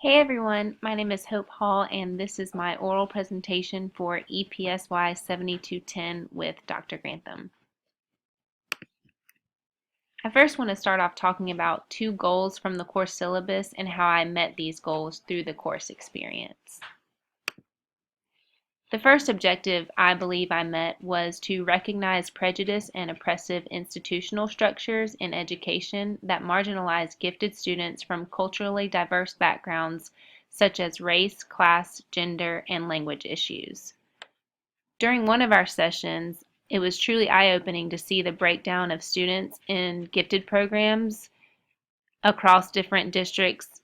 Hey everyone, my name is Hope Hall and this is my oral presentation for EPSY 7210 with Dr. Grantham. I first want to start off talking about two goals from the course syllabus and how I met these goals through the course experience. The first objective I believe I met was to recognize prejudice and oppressive institutional structures in education that marginalize gifted students from culturally diverse backgrounds such as race, class, gender, and language issues. During one of our sessions, it was truly eye-opening to see the breakdown of students in gifted programs across different districts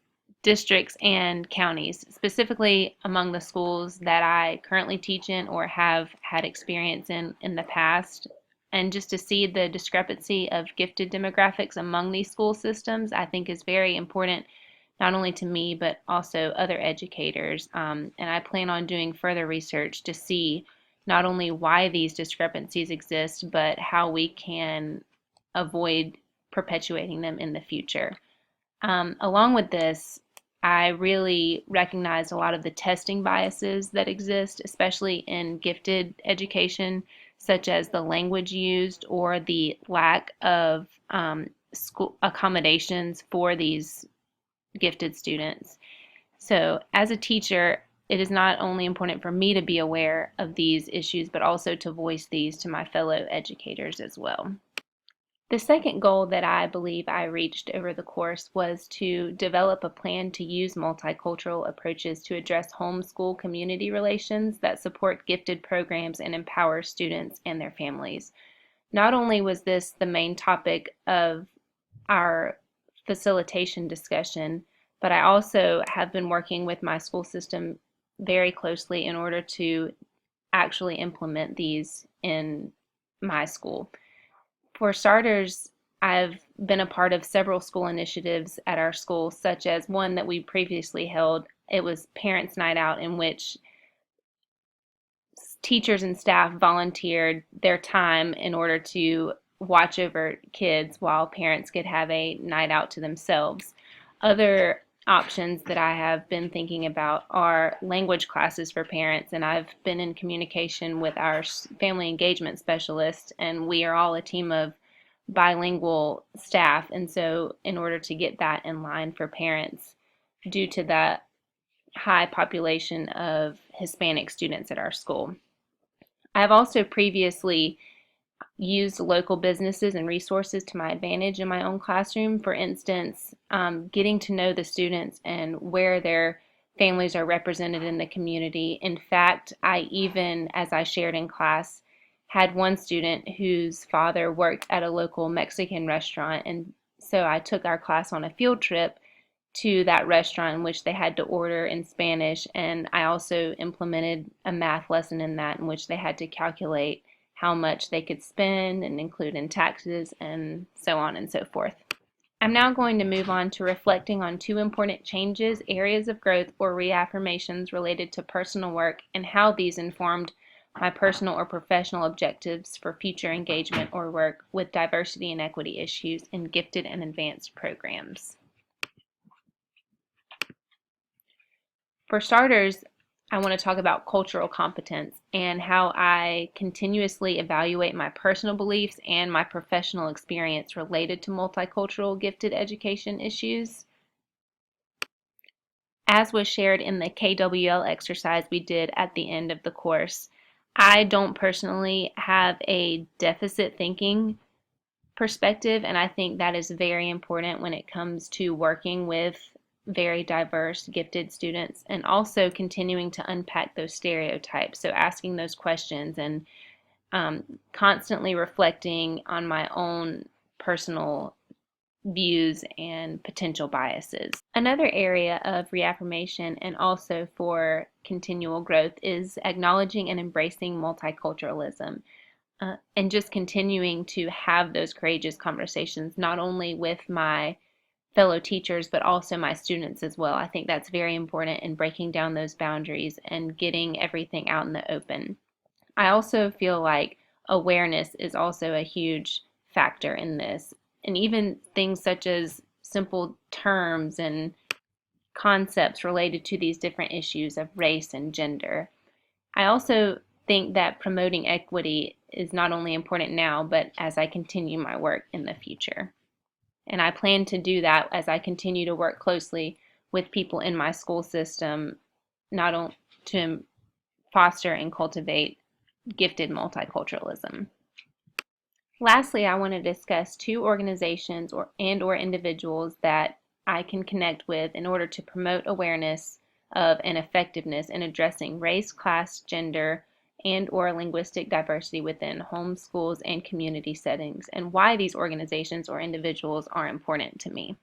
and counties, specifically among the schools that I currently teach in or have had experience in the past. And just to see the discrepancy of gifted demographics among these school systems, I think is very important, not only to me, but also other educators. And I plan on doing further research to see not only why these discrepancies exist, but how we can avoid perpetuating them in the future. Along with this, I really recognize a lot of the testing biases that exist, especially in gifted education, such as the language used or the lack of school accommodations for these gifted students. So, as a teacher, it is not only important for me to be aware of these issues, but also to voice these to my fellow educators as well. The second goal that I believe I reached over the course was to develop a plan to use multicultural approaches to address homeschool community relations that support gifted programs and empower students and their families. Not only was this the main topic of our facilitation discussion, but I also have been working with my school system very closely in order to actually implement these in my school. For starters, I've been a part of several school initiatives at our school, such as one that we previously held. It was Parents' Night Out, in which teachers and staff volunteered their time in order to watch over kids while parents could have a night out to themselves. Other options that I have been thinking about are language classes for parents, and I've been in communication with our family engagement specialist, and we are all a team of bilingual staff, and so in order to get that in line for parents due to the high population of Hispanic students at our school. I've also previously used local businesses and resources to my advantage in my own classroom. For instance, getting to know the students and where their families are represented in the community. In fact, I even, as I shared in class, had one student whose father worked at a local Mexican restaurant, and so I took our class on a field trip to that restaurant in which they had to order in Spanish, and I also implemented a math lesson in that in which they had to calculate how much they could spend and include in taxes and so on and so forth. I'm now going to move on to reflecting on two important changes, areas of growth, or reaffirmations related to personal work and how these informed my personal or professional objectives for future engagement or work with diversity and equity issues in gifted and advanced programs. For starters, I want to talk about cultural competence and how I continuously evaluate my personal beliefs and my professional experience related to multicultural gifted education issues. As was shared in the KWL exercise we did at the end of the course, I don't personally have a deficit thinking perspective, and I think that is very important when it comes to working with very diverse, gifted students, and also continuing to unpack those stereotypes. So asking those questions and constantly reflecting on my own personal views and potential biases. Another area of reaffirmation and also for continual growth is acknowledging and embracing multiculturalism. And just continuing to have those courageous conversations, not only with my fellow teachers, but also my students as well. I think that's very important in breaking down those boundaries and getting everything out in the open. I also feel like awareness is also a huge factor in this. And even things such as simple terms and concepts related to these different issues of race and gender. I also think that promoting equity is not only important now, but as I continue my work in the future. And I plan to do that as I continue to work closely with people in my school system, not only to foster and cultivate gifted multiculturalism. Lastly, I want to discuss two organizations or individuals that I can connect with in order to promote awareness of and effectiveness in addressing race, class, gender, and or linguistic diversity within home, schools, and community settings, and why these organizations or individuals are important to me.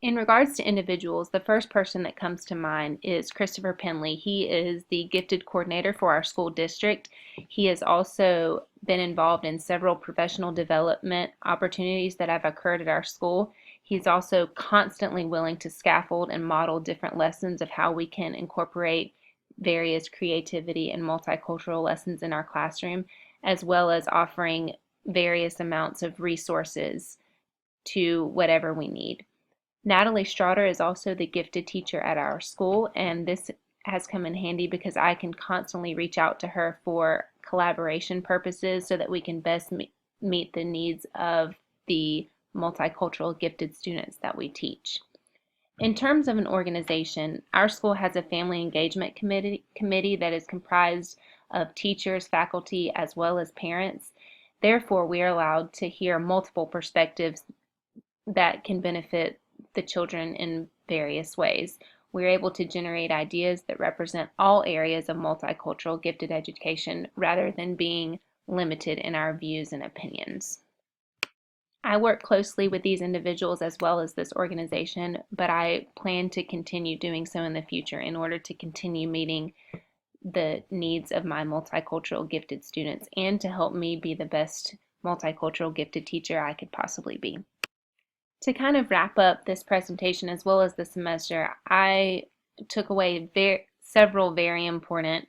In regards to individuals, the first person that comes to mind is Christopher Penley. He is the gifted coordinator for our school district. He has also been involved in several professional development opportunities that have occurred at our school. He's also constantly willing to scaffold and model different lessons of how we can incorporate various creativity and multicultural lessons in our classroom, as well as offering various amounts of resources to whatever we need. Natalie Straughter is also the gifted teacher at our school, and this has come in handy because I can constantly reach out to her for collaboration purposes so that we can best meet the needs of the multicultural gifted students that we teach. In terms of an organization, our school has a family engagement committee that is comprised of teachers, faculty, as well as parents. Therefore, we are allowed to hear multiple perspectives that can benefit the children in various ways. We're able to generate ideas that represent all areas of multicultural gifted education rather than being limited in our views and opinions. I work closely with these individuals as well as this organization, but I plan to continue doing so in the future in order to continue meeting the needs of my multicultural gifted students and to help me be the best multicultural gifted teacher I could possibly be. To kind of wrap up this presentation as well as the semester, I took away several very important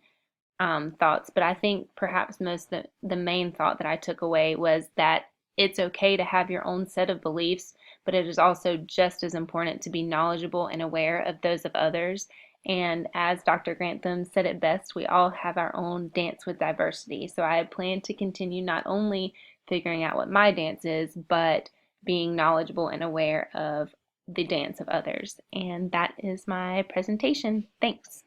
thoughts, but I think perhaps the main thought that I took away was that it's okay to have your own set of beliefs, but it is also just as important to be knowledgeable and aware of those of others. And as Dr. Grantham said it best, we all have our own dance with diversity. So I plan to continue not only figuring out what my dance is, but being knowledgeable and aware of the dance of others. And that is my presentation. Thanks.